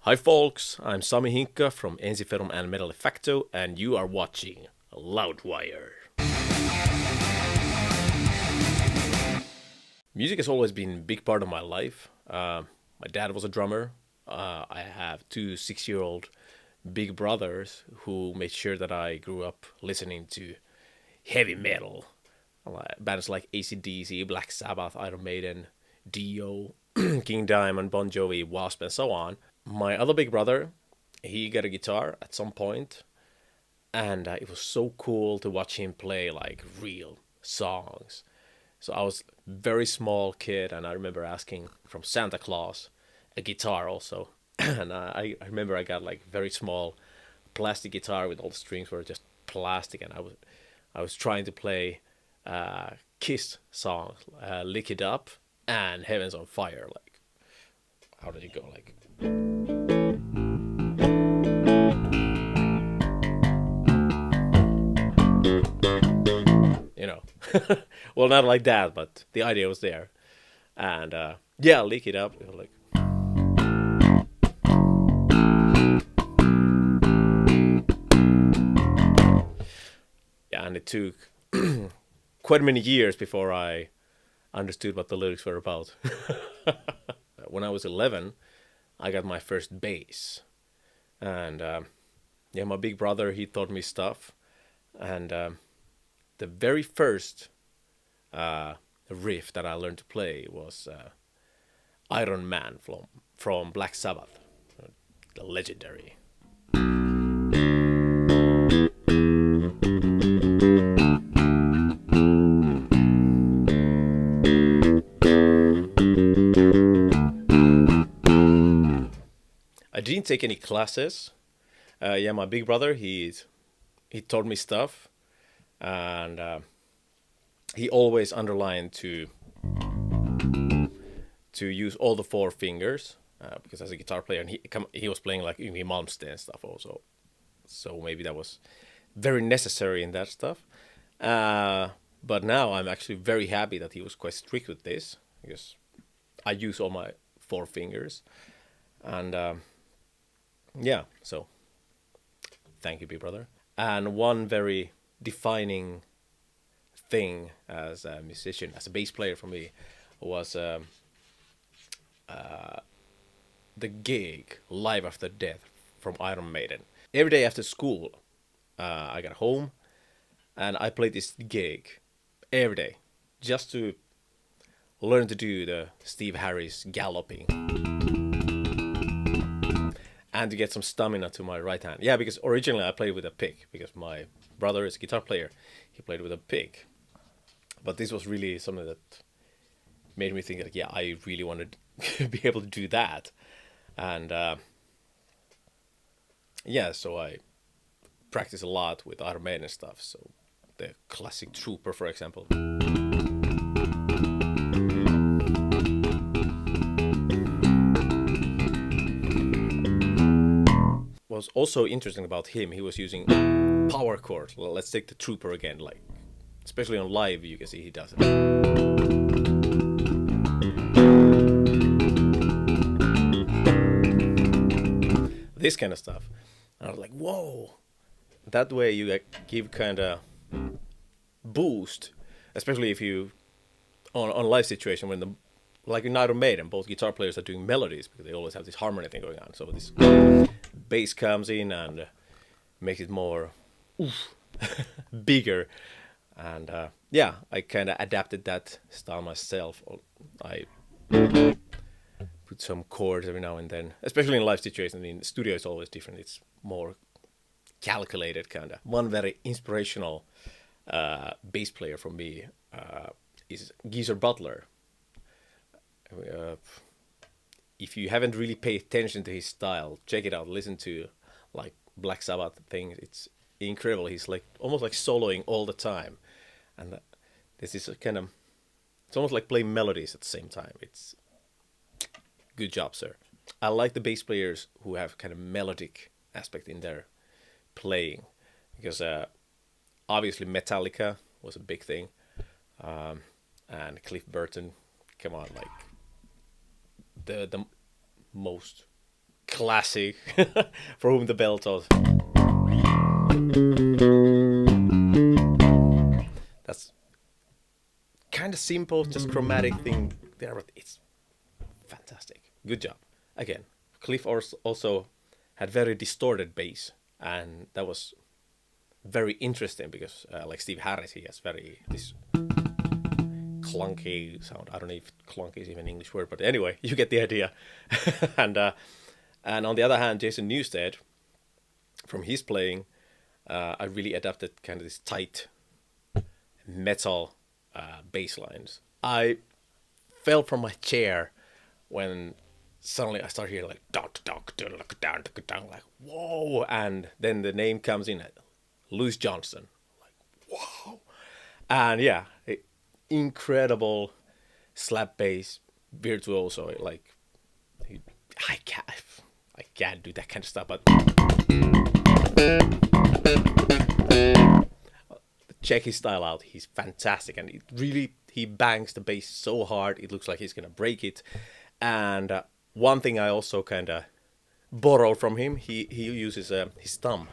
Hi folks, I'm Sami Hinkka from Ensiferum and Metal Facto, and you are watching Loudwire. Music has always been a big part of my life. My dad was a drummer. I have two 6-year-old big brothers who made sure that I grew up listening to heavy metal. Bands like AC/DC, Black Sabbath, Iron Maiden, Dio, King Diamond, Bon Jovi, Wasp, and so on. My other big brother, he got a guitar at some point, and it was so cool to watch him play like real songs. So I was a very small kid, and I remember asking from Santa Claus a guitar also. And I remember I got like very small plastic guitar with all the strings were just plastic, and I was trying to play Kiss songs, "Lick It Up" and "Heaven's on Fire." Like, how did it go? Like. You know, well, not like that, but the idea was there, and yeah, "Lick It Up." It was like, yeah, and it took quite many years before I understood what the lyrics were about. When I was 11, I got my first bass, and yeah, my big brother, he taught me stuff, and the very first riff that I learned to play was Iron Man from Black Sabbath, the legendary. I didn't take any classes. Yeah, my big brother, he taught me stuff, and he always underlined to use all the four fingers, because as a guitar player, and he was playing like Yngwie Malmsteen stuff also, so maybe that was very necessary in that stuff. But now I'm actually very happy that he was quite strict with this, because I use all my four fingers, and yeah, so thank you, big brother. And one very defining thing as a musician, as a bass player for me, was the gig Live After Death from Iron Maiden. Every day after school, I got home and I played this gig every day just to learn to do the Steve Harris galloping and to get some stamina to my right hand. Yeah, because originally I played with a pick, because my brother is a guitar player. He played with a pick. But this was really something that made me think that, yeah, I really wanted to be able to do that. And yeah, so I practice a lot with Iron Maiden stuff. So the classic Trooper, for example. What's also interesting about him, he was using power chords. Well, let's take the Trooper again, like especially on live, you can see he does it. This kind of stuff. And I was like, whoa! That way you give kind of boost, especially if you on live situation when like in Iron Maiden, both guitar players are doing melodies because they always have this harmony thing going on. So this bass comes in and makes it more bigger, and yeah, I kind of adapted that style myself. I put some chords every now and then, especially in live situations. In the studio, it's always different. It's more calculated, kind of. One very inspirational bass player for me is Geezer Butler. If you haven't really paid attention to his style, check it out. Listen to like Black Sabbath things. It's incredible. He's like almost like soloing all the time, and this is kind of, it's almost like playing melodies at the same time. It's good job, sir. I like the bass players who have kind of melodic aspect in their playing, because obviously Metallica was a big thing, and Cliff Burton, come on, like the most classic For Whom the Bell Tolls. That's kind of simple, just chromatic thing there, but it's fantastic. Good job. Again, Cliff also had very distorted bass, and that was very interesting because, like Steve Harris, he has very this clunky sound. I don't know if clunky is even an English word, but anyway, you get the idea. And on the other hand, Jason Newsted, from his playing, I really adapted kind of this tight metal bass lines. I fell from my chair when suddenly I start hearing like like whoa, and then the name comes in, Louis Johnson, like whoa, and yeah, incredible slap bass virtuoso. Like I can't do that kind of stuff, but check his style out. He's fantastic, and he bangs the bass so hard it looks like he's gonna break it. And one thing I also kind of borrowed from him, he uses his thumb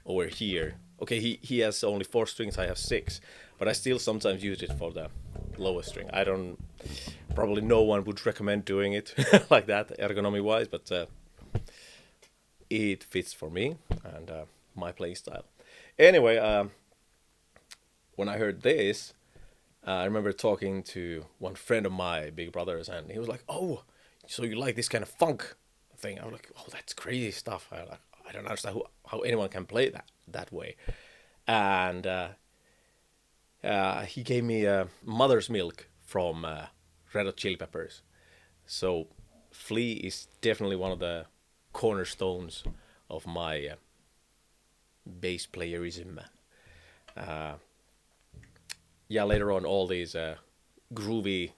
over here. Okay, he has only 4 strings, I have 6, but I still sometimes use it for the lowest string. I don't, probably no one would recommend doing it like that ergonomy wise, but it fits for me and my playing style. Anyway, when I heard this, I remember talking to one friend of my big brother's, and he was like, "Oh, so you like this kind of funk thing?" I was like, "Oh, that's crazy stuff. I don't understand how anyone can play that way." And he gave me Mother's Milk from Red Hot Chili Peppers. So Flea is definitely one of the cornerstones of my bass playerism. Yeah, later on, all these groovy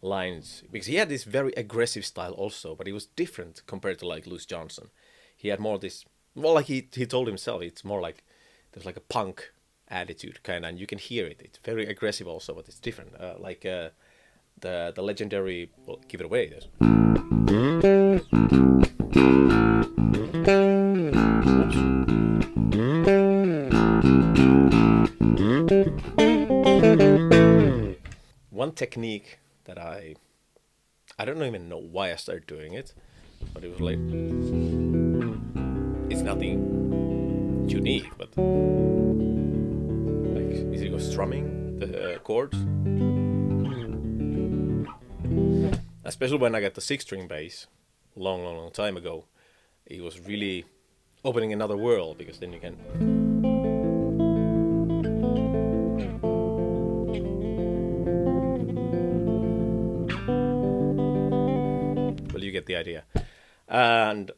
lines, because he had this very aggressive style also, but it was different compared to like Louis Johnson. He had more this, well, like he told himself, it's more like there's like a punk attitude kind of, and you can hear it. It's very aggressive also, but it's different. Like the legendary, well, give it away. This. One technique that I don't even know why I started doing it, but it was like, it's nothing unique, but like, is it strumming the chords? Especially when I got the 6-string bass long time ago, it was really opening another world, because then you can you get the idea. And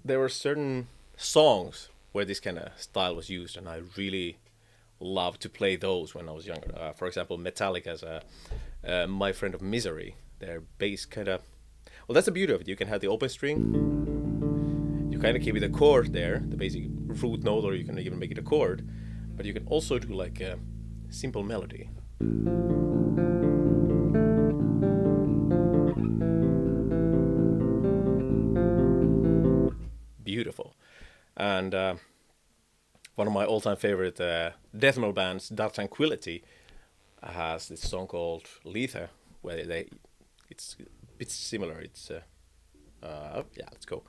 there were certain songs where this kind of style was used, and I really loved to play those when I was younger. For example, Metallica's My Friend of Misery. Their bass kind of, well, that's the beauty of it. You can have the open string, you kind of keep it a chord there, the basic root note, or you can even make it a chord, but you can also do like a simple melody. Beautiful. And one of my all-time favorite death metal bands, Dark Tranquillity, has this song called Lethe, where it's a bit similar. It's yeah, let's go.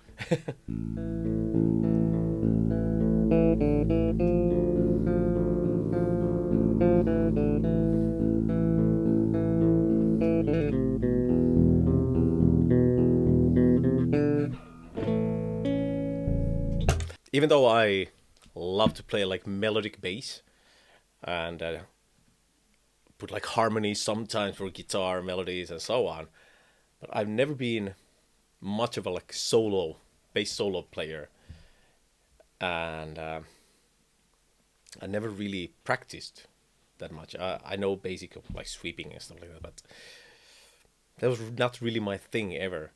Even though I love to play like melodic bass and put like harmonies sometimes for guitar melodies and so on, but I've never been much of a like bass solo player, and I never really practiced that much. I know basic of like sweeping and stuff like that, but that was not really my thing ever.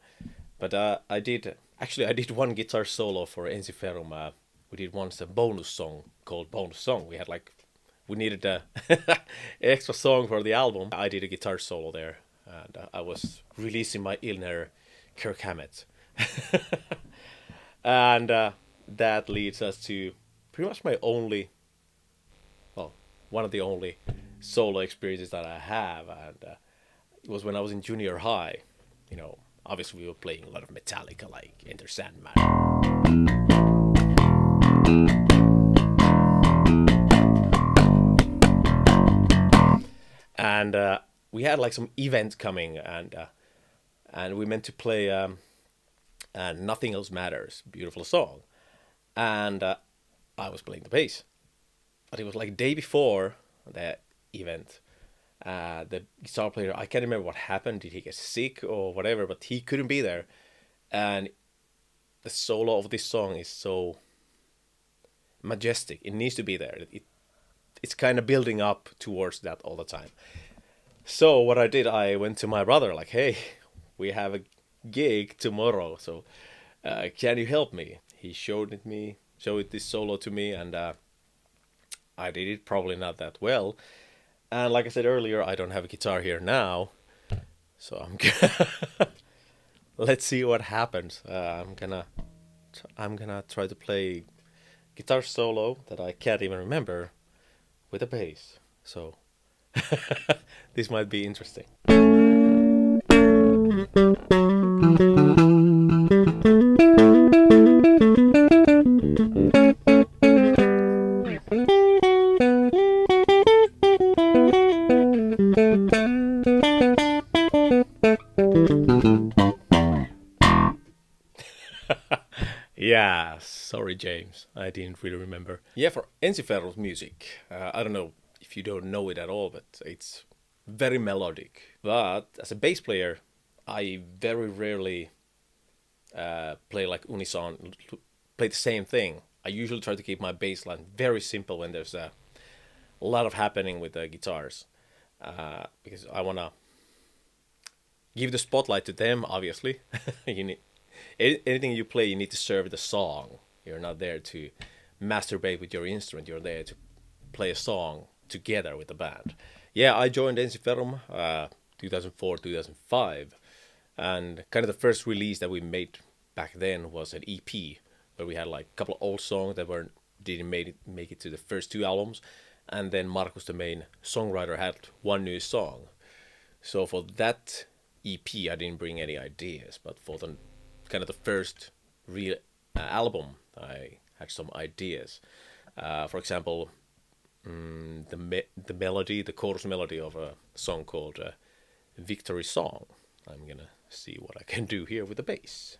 But I did one guitar solo for Ensiferum. We did once a bonus song called Bonus Song. We needed a extra song for the album. I did a guitar solo there, and I was releasing my inner Kirk Hammett. And that leads us to pretty much my only, well, one of the only solo experiences that I have, and it was when I was in junior high. You know, obviously we were playing a lot of Metallica, like Enter Sandman. And we had like some event coming, and we meant to play and Nothing Else Matters, beautiful song, and I was playing the bass, but it was like day before the event. The guitar player, I can't remember what happened. Did he get sick or whatever? But he couldn't be there, and the solo of this song is so majestic. It needs to be there. It's kind of building up towards that all the time. So what I did, I went to my brother, like, hey, we have a gig tomorrow, so can you help me? He showed this solo to me, and I did it probably not that well. And like I said earlier, I don't have a guitar here now, so let's see what happens. I'm gonna try to play guitar solo that I can't even remember with a bass. So this might be interesting. Yeah, sorry, James. I didn't really remember. Yeah, for Ensiferum's music, I don't know if you don't know it at all, but it's very melodic. But as a bass player, I very rarely play like unison, play the same thing. I usually try to keep my bass line very simple when there's a lot of happening with the guitars, because I wanna give the spotlight to them. Obviously, you need anything you play, you need to serve the song. You're not there to masturbate with your instrument. You're there to play a song together with the band. Yeah, I joined Ensiferum 2004, 2005, and kind of the first release that we made back then was an EP where we had like a couple of old songs that didn't make it to the first two albums, and then Markus, the main songwriter, had one new song. So for that EP, I didn't bring any ideas, but for the kind of the first real album, I had some ideas. For example, the melody, the chorus melody of a song called Victory Song. I'm gonna see what I can do here with the bass.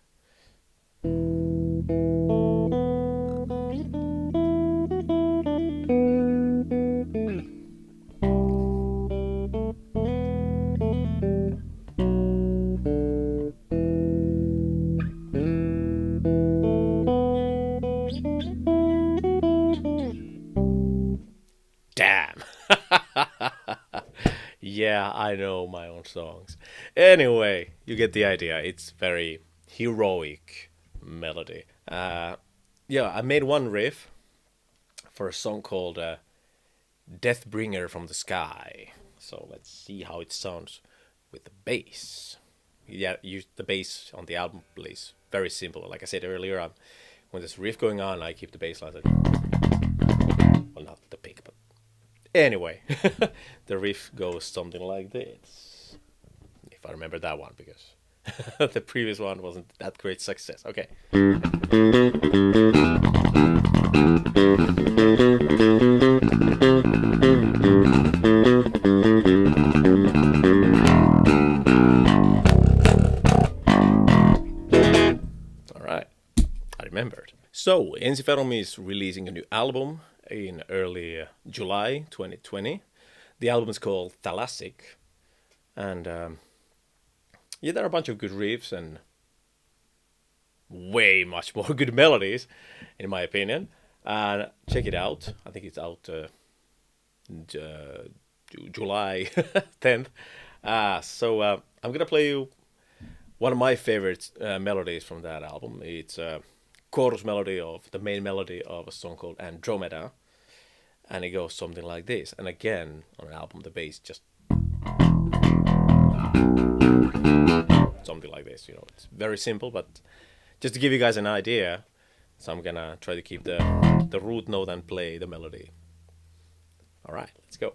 Damn. Yeah, I know my own songs. Anyway, you get the idea. It's very heroic melody. Yeah, I made one riff for a song called Deathbringer from the Sky. So let's see how it sounds with the bass. Yeah, the bass on the album plays very simple. Like I said earlier, when there's a riff going on, I keep the bass line. Well, not the pick, but anyway, the riff goes something like this. If I remember that one, because the previous one wasn't that great success. Okay. All right, I remembered. So, Ensiferum is releasing a new album in early July 2020. The album is called Thalassic, and yeah, there are a bunch of good riffs and way much more good melodies, in my opinion. And check it out. I think it's out July 10th. So I'm gonna play you one of my favorite melodies from that album. It's a chorus melody of the main melody of a song called Andromeda, and it goes something like this. And again, on an album, the bass just something something like this. It's very simple, but just to give you guys an idea, so I'm gonna try to keep the root note and play the melody. All right, let's go.